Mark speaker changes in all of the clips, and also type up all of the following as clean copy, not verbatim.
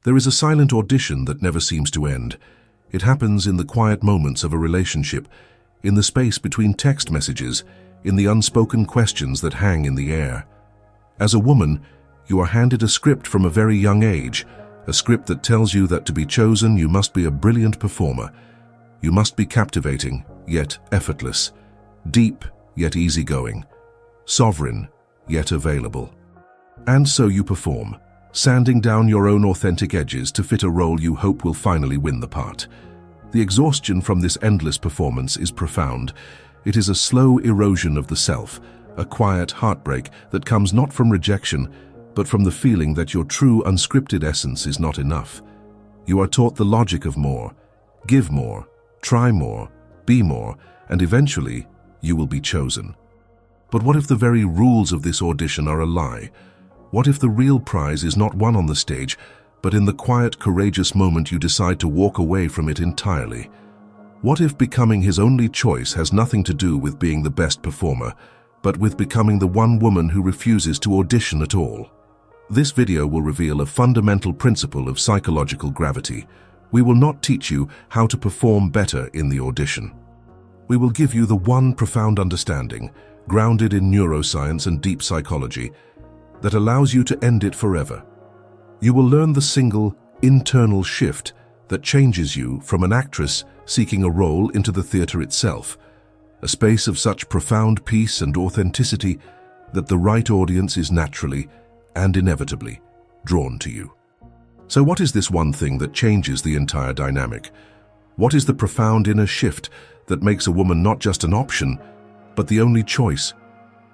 Speaker 1: There is a silent audition that never seems to end. It happens in the quiet moments of a relationship, in the space between text messages, in the unspoken questions that hang in the air. As a woman, you are handed a script from a very young age, a script that tells you that to be chosen you must be a brilliant performer. You must be captivating, yet effortless, deep, yet easygoing, sovereign, yet available. And so you perform, sanding down your own authentic edges to fit a role you hope will finally win the part. The exhaustion from this endless performance is profound. It is a slow erosion of the self, a quiet heartbreak that comes not from rejection, but from the feeling that your true unscripted essence is not enough. You are taught the logic of more. Give more, try more, be more, and eventually you will be chosen. But what if the very rules of this audition are a lie? What if the real prize is not won on the stage, but in the quiet, courageous moment you decide to walk away from it entirely? What if becoming his only choice has nothing to do with being the best performer, but with becoming the one woman who refuses to audition at all? This video will reveal a fundamental principle of psychological gravity. We will not teach you how to perform better in the audition. We will give you the one profound understanding, grounded in neuroscience and deep psychology, that allows you to end it forever. You will learn the single, internal shift that changes you from an actress seeking a role into the theater itself, a space of such profound peace and authenticity that the right audience is naturally and inevitably drawn to you. So what is this one thing that changes the entire dynamic? What is the profound inner shift that makes a woman not just an option, but the only choice?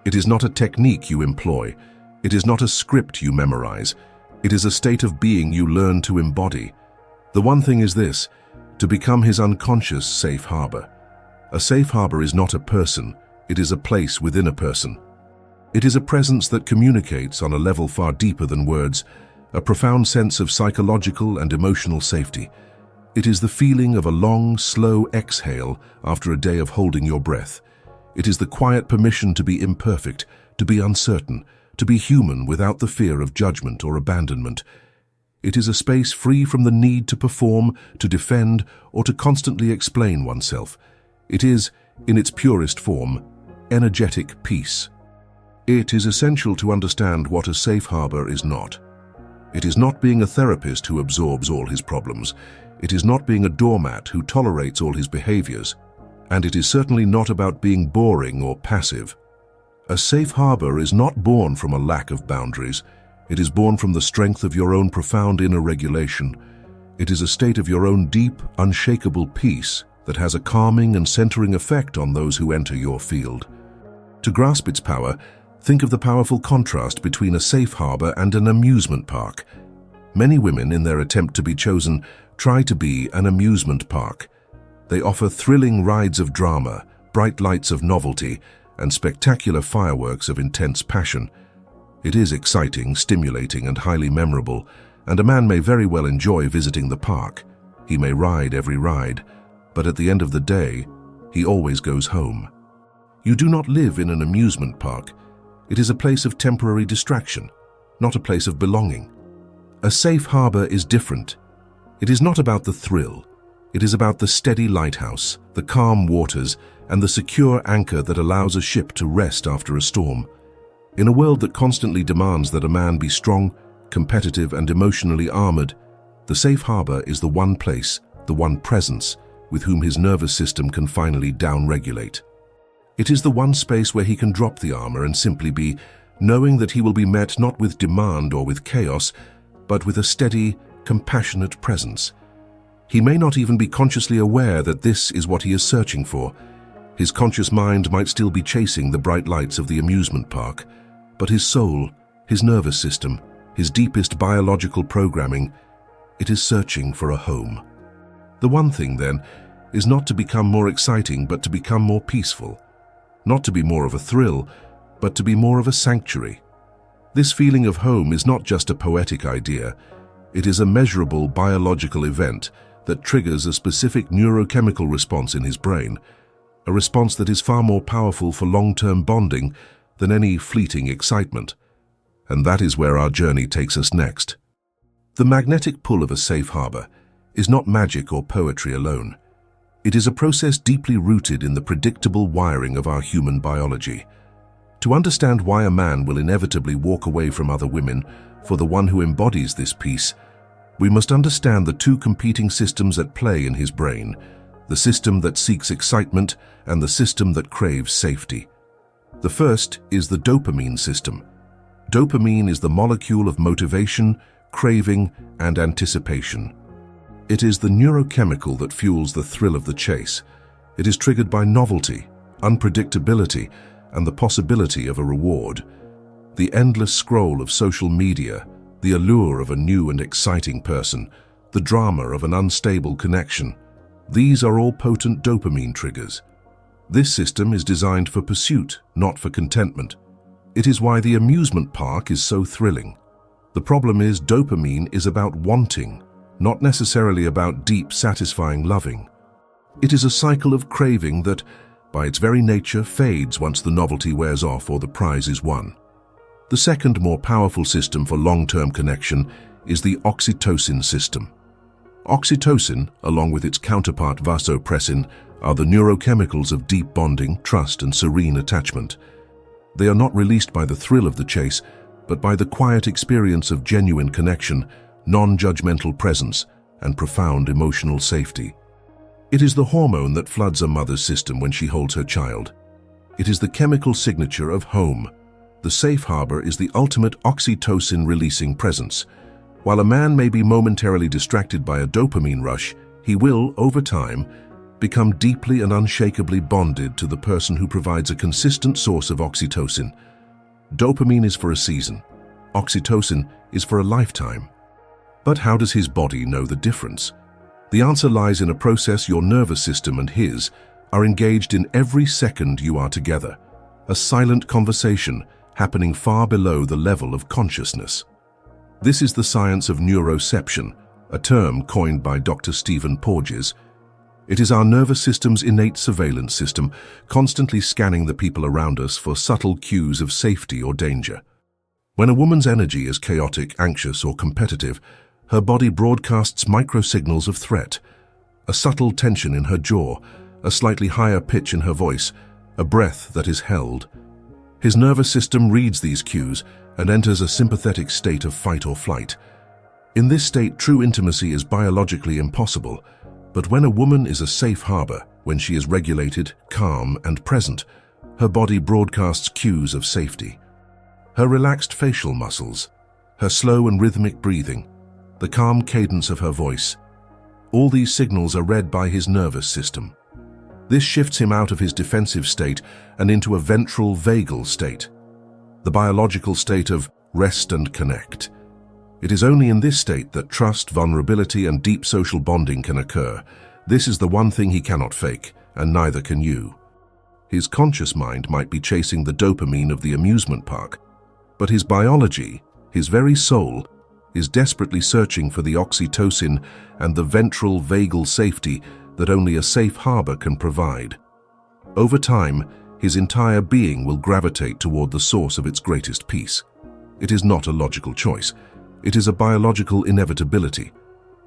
Speaker 1: It is not a technique you employ. It is not a script you memorize. It is a state of being you learn to embody. The one thing is this: to become his unconscious safe harbor. A safe harbor is not a person, it is a place within a person. It is a presence that communicates on a level far deeper than words, a profound sense of psychological and emotional safety. It is the feeling of a long, slow exhale after a day of holding your breath. It is the quiet permission to be imperfect, to be uncertain, to be human without the fear of judgment or abandonment. It is a space free from the need to perform, to defend, or to constantly explain oneself. It is, in its purest form, energetic peace. It is essential to understand what a safe harbor is not. It is not being a therapist who absorbs all his problems. It is not being a doormat who tolerates all his behaviors. And it is certainly not about being boring or passive. A safe harbor is not born from a lack of boundaries. It is born from the strength of your own profound inner regulation. It is a state of your own deep, unshakable peace that has a calming and centering effect on those who enter your field. To grasp its power, think of the powerful contrast between a safe harbor and an amusement park. Many women, in their attempt to be chosen, try to be an amusement park. They offer thrilling rides of drama, bright lights of novelty, and spectacular fireworks of intense passion. It is exciting, stimulating, and highly memorable, and a man may very well enjoy visiting the park. He may ride every ride, but at the end of the day, he always goes home. You do not live in an amusement park. It is a place of temporary distraction, not a place of belonging. A safe harbor is different. It is not about the thrill. It is about the steady lighthouse, the calm waters, and the secure anchor that allows a ship to rest after a storm. In a world that constantly demands that a man be strong, competitive, and emotionally armored, the safe harbor is the one place, the one presence, with whom his nervous system can finally down-regulate. It is the one space where he can drop the armor and simply be, knowing that he will be met not with demand or with chaos, but with a steady, compassionate presence. He may not even be consciously aware that this is what he is searching for. His conscious mind might still be chasing the bright lights of the amusement park, but his soul, his nervous system, his deepest biological programming, it is searching for a home. The one thing, then, is not to become more exciting, but to become more peaceful. Not to be more of a thrill, but to be more of a sanctuary. This feeling of home is not just a poetic idea. It is a measurable biological event that triggers a specific neurochemical response in his brain, a response that is far more powerful for long-term bonding than any fleeting excitement. And that is where our journey takes us next. The magnetic pull of a safe harbor is not magic or poetry alone. It is a process deeply rooted in the predictable wiring of our human biology. To understand why a man will inevitably walk away from other women for the one who embodies this peace, we must understand the two competing systems at play in his brain, the system that seeks excitement and the system that craves safety. The first is the dopamine system. Dopamine is the molecule of motivation, craving, and anticipation. It is the neurochemical that fuels the thrill of the chase. It is triggered by novelty, unpredictability, and the possibility of a reward. The endless scroll of social media, the allure of a new and exciting person, the drama of an unstable connection, these are all potent dopamine triggers. This system is designed for pursuit, not for contentment. It is why the amusement park is so thrilling. The problem is dopamine is about wanting, not necessarily about deep, satisfying loving. It is a cycle of craving that, by its very nature, fades once the novelty wears off or the prize is won. The second, more powerful system for long-term connection is the oxytocin system. Oxytocin, along with its counterpart vasopressin, are the neurochemicals of deep bonding, trust, and serene attachment. They are not released by the thrill of the chase, but by the quiet experience of genuine connection, non-judgmental presence, and profound emotional safety. It is the hormone that floods a mother's system when she holds her child. It is the chemical signature of home. The safe harbor is the ultimate oxytocin-releasing presence. While a man may be momentarily distracted by a dopamine rush, he will, over time, become deeply and unshakably bonded to the person who provides a consistent source of oxytocin. Dopamine is for a season. Oxytocin is for a lifetime. But how does his body know the difference? The answer lies in a process your nervous system and his are engaged in every second you are together, a silent conversation happening far below the level of consciousness. This is the science of neuroception, a term coined by Dr. Stephen Porges. It is our nervous system's innate surveillance system, constantly scanning the people around us for subtle cues of safety or danger. When a woman's energy is chaotic, anxious, or competitive, her body broadcasts microsignals of threat, a subtle tension in her jaw, a slightly higher pitch in her voice, a breath that is held. His nervous system reads these cues and enters a sympathetic state of fight or flight. In this state, true intimacy is biologically impossible, but when a woman is a safe harbor, when she is regulated, calm, and present, her body broadcasts cues of safety. Her relaxed facial muscles, her slow and rhythmic breathing, the calm cadence of her voice, all these signals are read by his nervous system. This shifts him out of his defensive state and into a ventral vagal state, the biological state of rest and connect. It is only in this state that trust, vulnerability, and deep social bonding can occur. This is the one thing he cannot fake, and neither can you. His conscious mind might be chasing the dopamine of the amusement park, but his biology, his very soul, is desperately searching for the oxytocin and the ventral vagal safety that only a safe harbor can provide. Over time, his entire being will gravitate toward the source of its greatest peace. It is not a logical choice. It is a biological inevitability.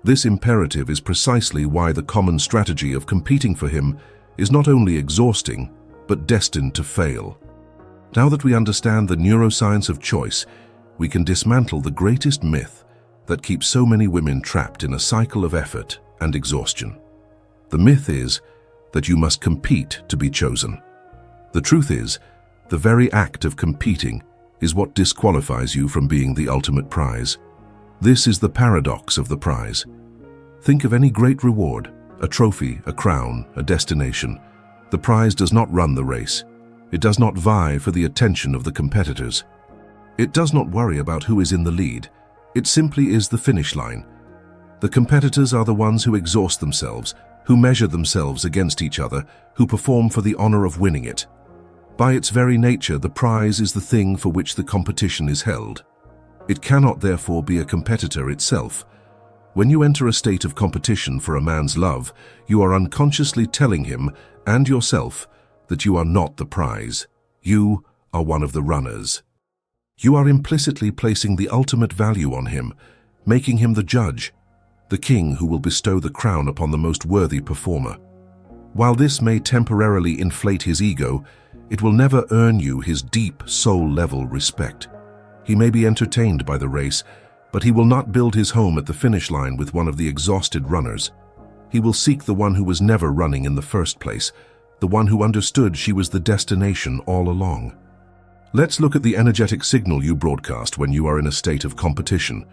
Speaker 1: This imperative is precisely why the common strategy of competing for him is not only exhausting, but destined to fail. Now that we understand the neuroscience of choice, we can dismantle the greatest myth that keeps so many women trapped in a cycle of effort and exhaustion. The myth is that you must compete to be chosen. The truth is, the very act of competing is what disqualifies you from being the ultimate prize. This is the paradox of the prize. Think of any great reward, a trophy, a crown, a destination. The prize does not run the race. It does not vie for the attention of the competitors. It does not worry about who is in the lead. It simply is the finish line. The competitors are the ones who exhaust themselves, who measure themselves against each other, who perform for the honor of winning it. By its very nature, the prize is the thing for which the competition is held. It cannot therefore be a competitor itself. When you enter a state of competition for a man's love, you are unconsciously telling him and yourself that you are not the prize. You are one of the runners. You are implicitly placing the ultimate value on him, making him the judge, the king who will bestow the crown upon the most worthy performer. While this may temporarily inflate his ego, it will never earn you his deep, soul-level respect. He may be entertained by the race, but he will not build his home at the finish line with one of the exhausted runners. He will seek the one who was never running in the first place, the one who understood she was the destination all along. Let's look at the energetic signal you broadcast when you are in a state of competition.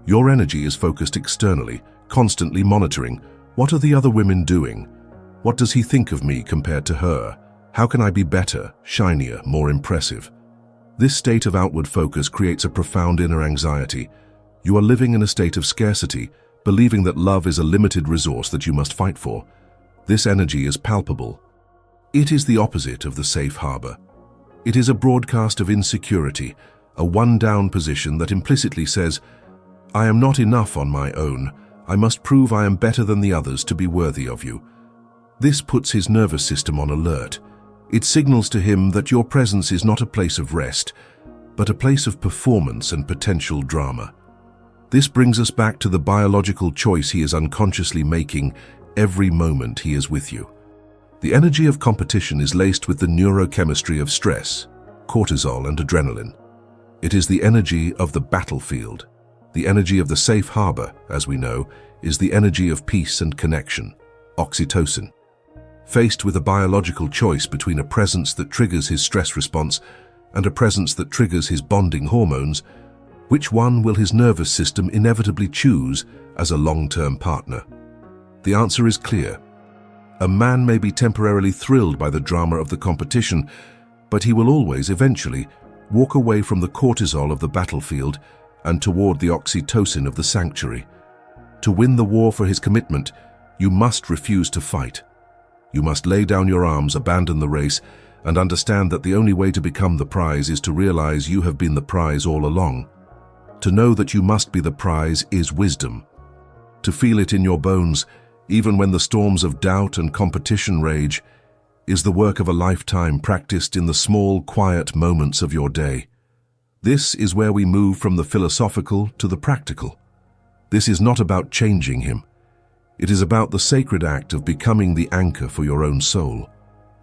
Speaker 1: Your energy is focused externally, constantly monitoring. What are the other women doing? What does he think of me compared to her? How can I be better, shinier, more impressive? This state of outward focus creates a profound inner anxiety. You are living in a state of scarcity, believing that love is a limited resource that you must fight for. This energy is palpable. It is the opposite of the safe harbor. It is a broadcast of insecurity, a one-down position that implicitly says, I am not enough on my own. I must prove I am better than the others to be worthy of you. This puts his nervous system on alert. It signals to him that your presence is not a place of rest, but a place of performance and potential drama. This brings us back to the biological choice he is unconsciously making every moment he is with you. The energy of competition is laced with the neurochemistry of stress, cortisol and adrenaline. It is the energy of the battlefield. The energy of the safe harbor, as we know, is the energy of peace and connection, oxytocin. Faced with a biological choice between a presence that triggers his stress response and a presence that triggers his bonding hormones, which one will his nervous system inevitably choose as a long-term partner? The answer is clear. A man may be temporarily thrilled by the drama of the competition, but he will always, eventually, walk away from the cortisol of the battlefield and toward the oxytocin of the sanctuary. To win the war for his commitment, you must refuse to fight. You must lay down your arms, abandon the race, and understand that the only way to become the prize is to realize you have been the prize all along. To know that you must be the prize is wisdom. To feel it in your bones, even when the storms of doubt and competition rage, is the work of a lifetime practiced in the small, quiet moments of your day. This is where we move from the philosophical to the practical. This is not about changing him. It is about the sacred act of becoming the anchor for your own soul.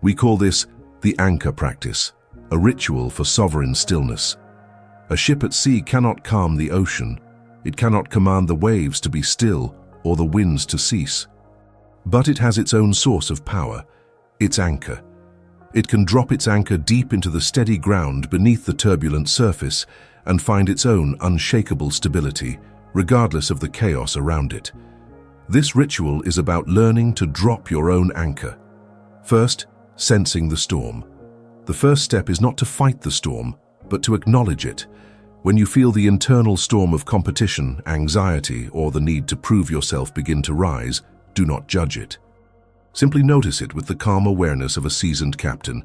Speaker 1: We call this the anchor practice, a ritual for sovereign stillness. A ship at sea cannot calm the ocean. It cannot command the waves to be still or the winds to cease. But it has its own source of power, its anchor. It can drop its anchor deep into the steady ground beneath the turbulent surface and find its own unshakable stability, regardless of the chaos around it. This ritual is about learning to drop your own anchor. First, sensing the storm. The first step is not to fight the storm, but to acknowledge it. When you feel the internal storm of competition, anxiety, or the need to prove yourself begin to rise, do not judge it. Simply notice it with the calm awareness of a seasoned captain.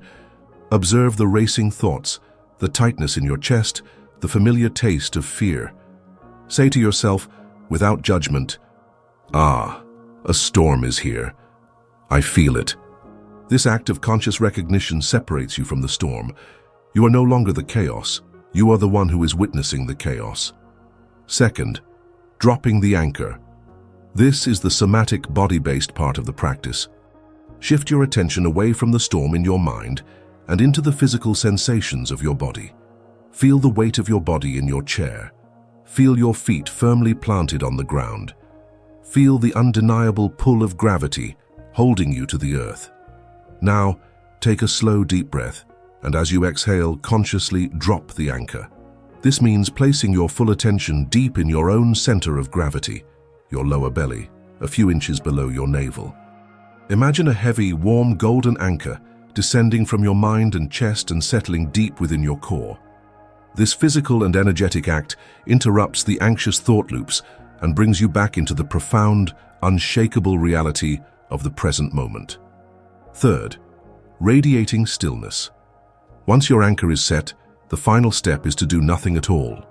Speaker 1: Observe the racing thoughts, the tightness in your chest, the familiar taste of fear. Say to yourself, without judgment, "Ah, a storm is here. I feel it." This act of conscious recognition separates you from the storm. You are no longer the chaos. You are the one who is witnessing the chaos. Second, dropping the anchor. This is the somatic body-based part of the practice. Shift your attention away from the storm in your mind and into the physical sensations of your body. Feel the weight of your body in your chair. Feel your feet firmly planted on the ground. Feel the undeniable pull of gravity holding you to the earth. Now, take a slow, deep breath, and as you exhale, consciously drop the anchor. This means placing your full attention deep in your own center of gravity, your lower belly, a few inches below your navel. Imagine a heavy, warm, golden anchor descending from your mind and chest and settling deep within your core. This physical and energetic act interrupts the anxious thought loops and brings you back into the profound, unshakable reality of the present moment. Third, radiating stillness. Once your anchor is set, the final step is to do nothing at all.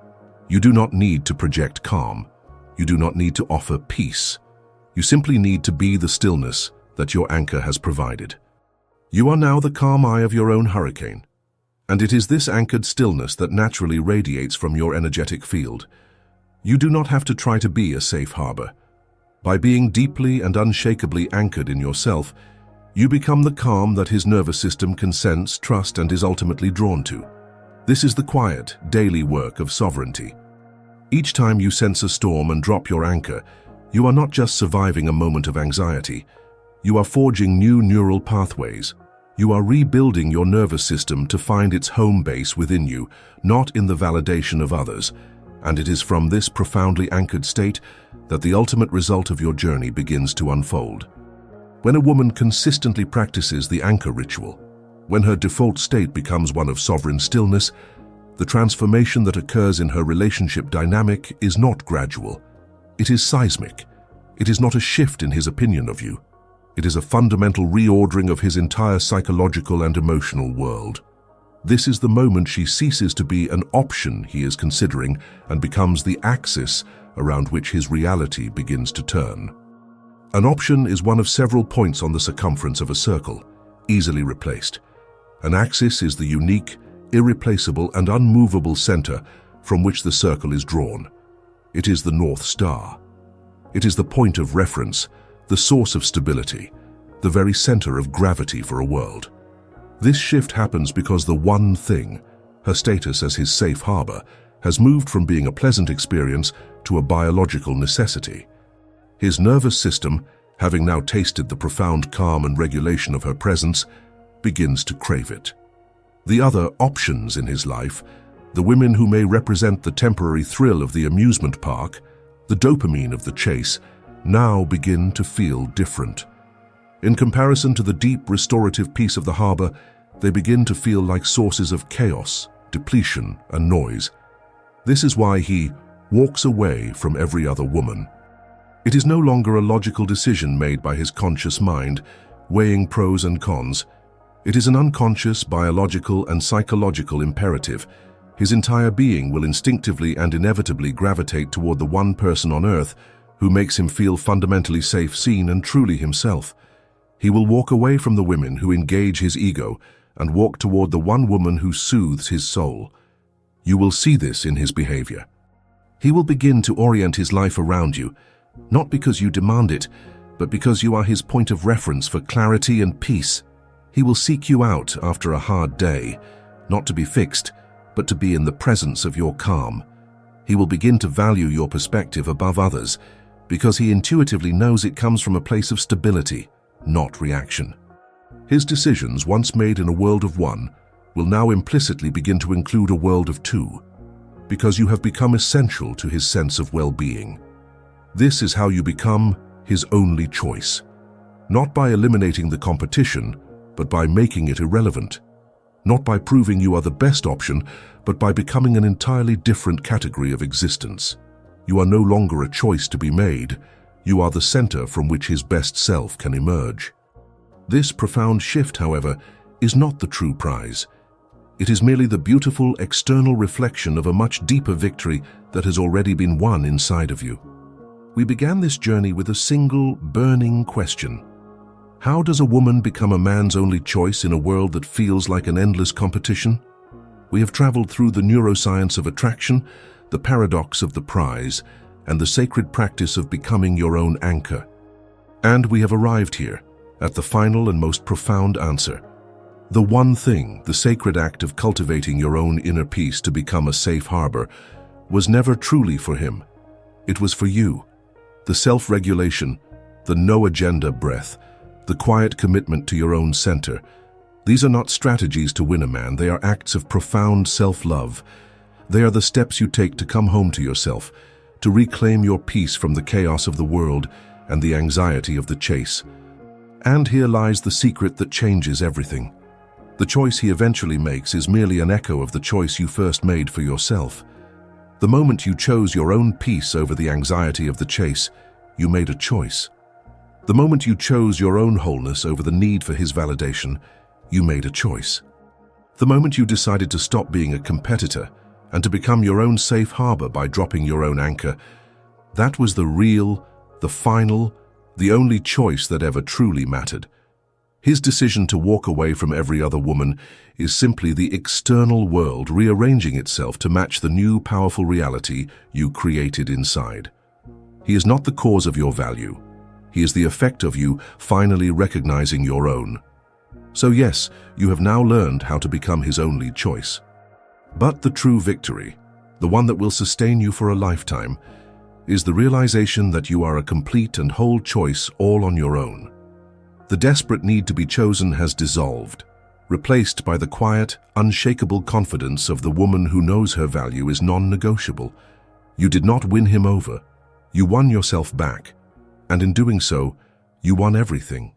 Speaker 1: You do not need to project calm. You do not need to offer peace. You simply need to be the stillness that your anchor has provided. You are now the calm eye of your own hurricane, and it is this anchored stillness that naturally radiates from your energetic field. You do not have to try to be a safe harbor. By being deeply and unshakably anchored in yourself, you become the calm that his nervous system can sense, trust, and is ultimately drawn to. This is the quiet, daily work of sovereignty. Each time you sense a storm and drop your anchor, you are not just surviving a moment of anxiety. You are forging new neural pathways. You are rebuilding your nervous system to find its home base within you, not in the validation of others. And it is from this profoundly anchored state that the ultimate result of your journey begins to unfold. When a woman consistently practices the anchor ritual, when her default state becomes one of sovereign stillness, the transformation that occurs in her relationship dynamic is not gradual. It is seismic. It is not a shift in his opinion of you. It is a fundamental reordering of his entire psychological and emotional world. This is the moment she ceases to be an option he is considering and becomes the axis around which his reality begins to turn. An option is one of several points on the circumference of a circle, easily replaced. An axis is the unique, irreplaceable, and unmovable center from which the circle is drawn. It is the North Star. It is the point of reference, the source of stability, the very center of gravity for a world. This shift happens because the one thing, her status as his safe harbor, has moved from being a pleasant experience to a biological necessity. His nervous system, having now tasted the profound calm and regulation of her presence, begins to crave it. The other options in his life, the women who may represent the temporary thrill of the amusement park, the dopamine of the chase, now begin to feel different. In comparison to the deep, restorative peace of the harbor, they begin to feel like sources of chaos, depletion, and noise. This is why he walks away from every other woman. It is no longer a logical decision made by his conscious mind, weighing pros and cons. It is an unconscious, biological, and psychological imperative. His entire being will instinctively and inevitably gravitate toward the one person on earth who makes him feel fundamentally safe, seen, and truly himself. He will walk away from the women who engage his ego and walk toward the one woman who soothes his soul. You will see this in his behavior. He will begin to orient his life around you, not because you demand it, but because you are his point of reference for clarity and peace. He will seek you out after a hard day, not to be fixed, but to be in the presence of your calm. He will begin to value your perspective above others, because he intuitively knows it comes from a place of stability, not reaction. His decisions, once made in a world of one, will now implicitly begin to include a world of two, because you have become essential to his sense of well-being. This is how you become his only choice, not by eliminating the competition, but by making it irrelevant. Not by proving you are the best option, but by becoming an entirely different category of existence. You are no longer a choice to be made. You are the center from which his best self can emerge. This profound shift, however, is not the true prize. It is merely the beautiful external reflection of a much deeper victory that has already been won inside of you. We began this journey with a single, burning question. How does a woman become a man's only choice in a world that feels like an endless competition? We have traveled through the neuroscience of attraction, the paradox of the prize, and the sacred practice of becoming your own anchor. And we have arrived here, at the final and most profound answer. The one thing, the sacred act of cultivating your own inner peace to become a safe harbor, was never truly for him. It was for you. The self-regulation, the no-agenda breath, the quiet commitment to your own center. These are not strategies to win a man, they are acts of profound self-love. They are the steps you take to come home to yourself, to reclaim your peace from the chaos of the world and the anxiety of the chase. And here lies the secret that changes everything. The choice he eventually makes is merely an echo of the choice you first made for yourself. The moment you chose your own peace over the anxiety of the chase, you made a choice. The moment you chose your own wholeness over the need for his validation, you made a choice. The moment you decided to stop being a competitor and to become your own safe harbor by dropping your own anchor, that was the real, the final, the only choice that ever truly mattered. His decision to walk away from every other woman is simply the external world rearranging itself to match the new powerful reality you created inside. He is not the cause of your value. He is the effect of you finally recognizing your own. So yes, you have now learned how to become his only choice. But the true victory, the one that will sustain you for a lifetime, is the realization that you are a complete and whole choice all on your own. The desperate need to be chosen has dissolved, replaced by the quiet, unshakable confidence of the woman who knows her value is non-negotiable. You did not win him over. You won yourself back, and in doing so, you won everything.